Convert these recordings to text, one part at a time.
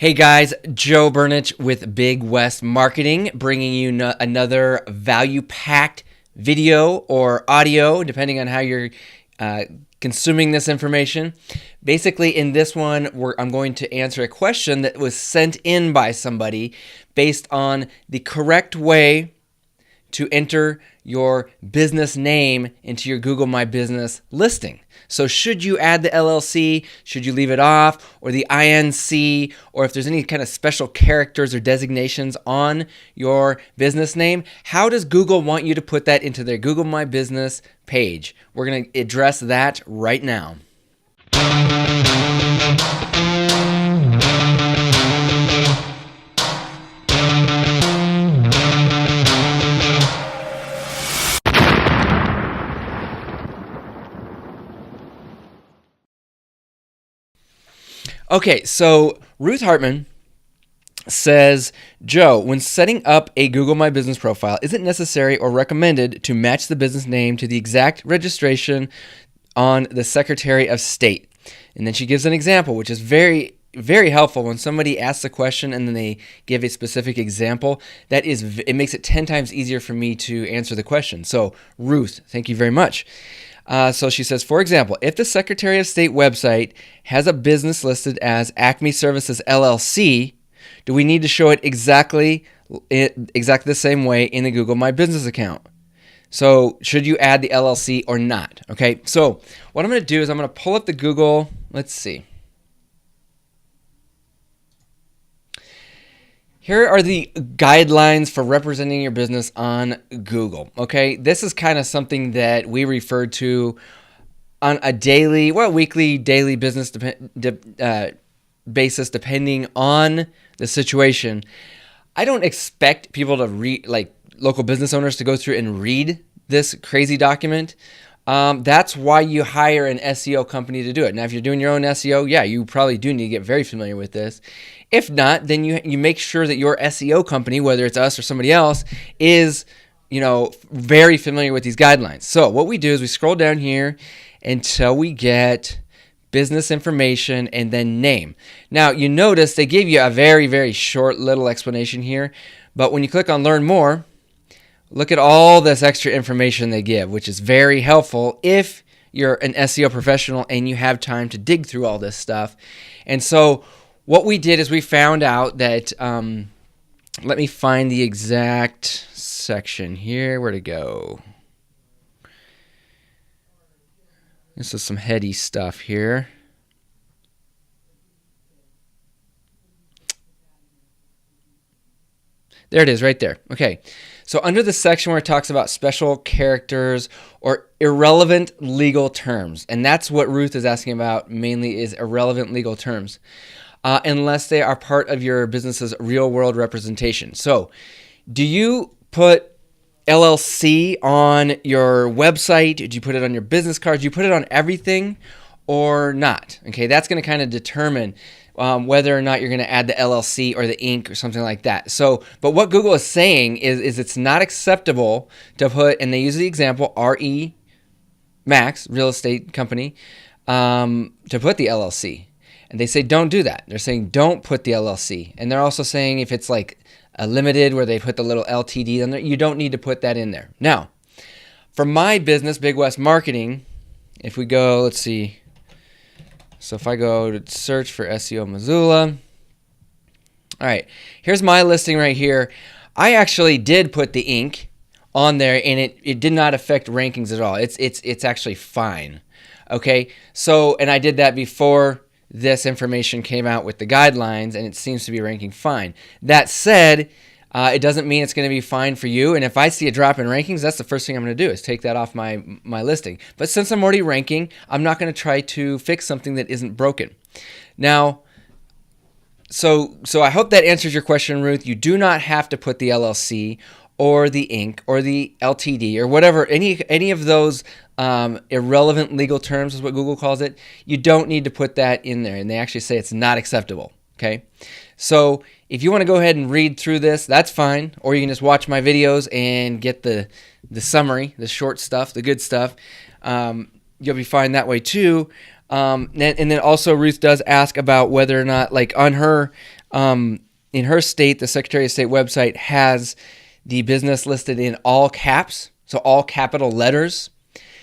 Hey guys, Joe Burnich with Big West Marketing, bringing you another value-packed video or audio, depending on how you're consuming this information. Basically, in this one, I'm going to answer a question that was sent in by somebody based on the correct way to enter your business name into your Google My Business listing. So should you add the LLC, should you leave it off, or the INC, or if there's any kind of special characters or designations on your business name, how does Google want you to put that into their Google My Business page? We're going to address that right now. Okay, so Ruth Hartman says, Joe, when setting up a Google My Business profile, is it necessary or recommended to match the business name to the exact registration on the Secretary of State? And then she gives an example, which is very, very helpful when somebody asks a question and then they give a specific example. It makes it 10 times easier for me to answer the question. So, Ruth, thank you very much. So she says, for example, if the Secretary of State website has a business listed as Acme Services LLC, do we need to show it exactly the same way in the Google My Business account? So should you add the LLC or not? Okay, so what I'm going to do is I'm going to pull up the Google. Let's see. Here are the guidelines for representing your business on Google. Okay, this is kind of something that we refer to on a weekly, daily business basis, depending on the situation. I don't expect people to read, like local business owners, to go through and read this crazy document. That's why you hire an SEO company to do it. Now, if you're doing your own SEO, yeah, you probably do need to get very familiar with this. If not, then you make sure that your SEO company, whether it's us or somebody else, is very familiar with these guidelines. So what we do is we scroll down here until we get business information and then name. Now, you notice they give you a very, very short little explanation here, but when you click on Learn More, look at all this extra information they give, which is very helpful if you're an SEO professional and you have time to dig through all this stuff. And so what we did is we found out that, let me find the exact section here. Where'd it go? This is some heady stuff here. There it is right there. Okay. So under the section where it talks about special characters or irrelevant legal terms, and that's what Ruth is asking about mainly, is irrelevant legal terms, unless they are part of your business's real-world representation. So do you put LLC on your website? Do you put it on your business cards? Do you put it on everything or not? Okay, that's going to kind of determine whether or not you're going to add the LLC or the Inc. or something like that. So, but what Google is saying is it's not acceptable to put, and they use the example Max, real estate company, to put the LLC. And they say don't do that. They're saying don't put the LLC. And they're also saying if it's like a limited where they put the little LTD on there, you don't need to put that in there. Now, for my business, Big West Marketing, if we go, let's see. So if I go to search for SEO Missoula, all right, here's my listing right here. I actually did put the Inc. on there, and it did not affect rankings at all. It's actually fine. Okay, so, and I did that before this information came out with the guidelines, and it seems to be ranking fine. That said, it doesn't mean it's going to be fine for you. And if I see a drop in rankings, that's the first thing I'm going to do is take that off my listing. But since I'm already ranking, I'm not going to try to fix something that isn't broken. Now, so I hope that answers your question, Ruth. You do not have to put the LLC or the Inc. or the LTD or whatever, any of those irrelevant legal terms is what Google calls it. You don't need to put that in there, and they actually say it's not acceptable. Okay, so if you want to go ahead and read through this, that's fine, or you can just watch my videos and get the summary, the short stuff, the good stuff. You'll be fine that way too. And then also Ruth does ask about whether or not, like on her In her state, the Secretary of State website has the business listed in all caps, so all capital letters.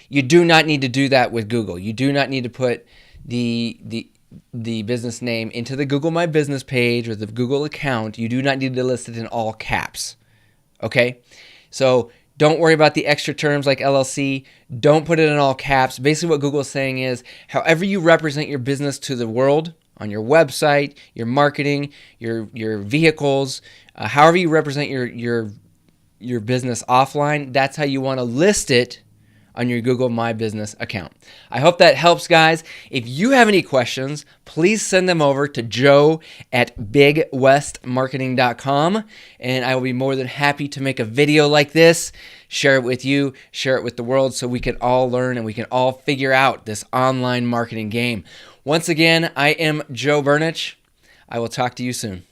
You do not need to do that with Google. You do not need to put the business name into the Google My Business page or the Google account. You do not need to list it in all caps. Okay? So don't worry about the extra terms like LLC. Don't put it in all caps. Basically what Google is saying is, however you represent your business to the world, on your website, your marketing, your vehicles, however you represent your business offline, that's how you want to list it on your Google My Business account. I hope that helps, guys. If you have any questions, please send them over to joe@bigwestmarketing.com, and I will be more than happy to make a video like this, share it with you, share it with the world, so we can all learn and we can all figure out this online marketing game. Once again, I am Joe Burnich. I will talk to you soon.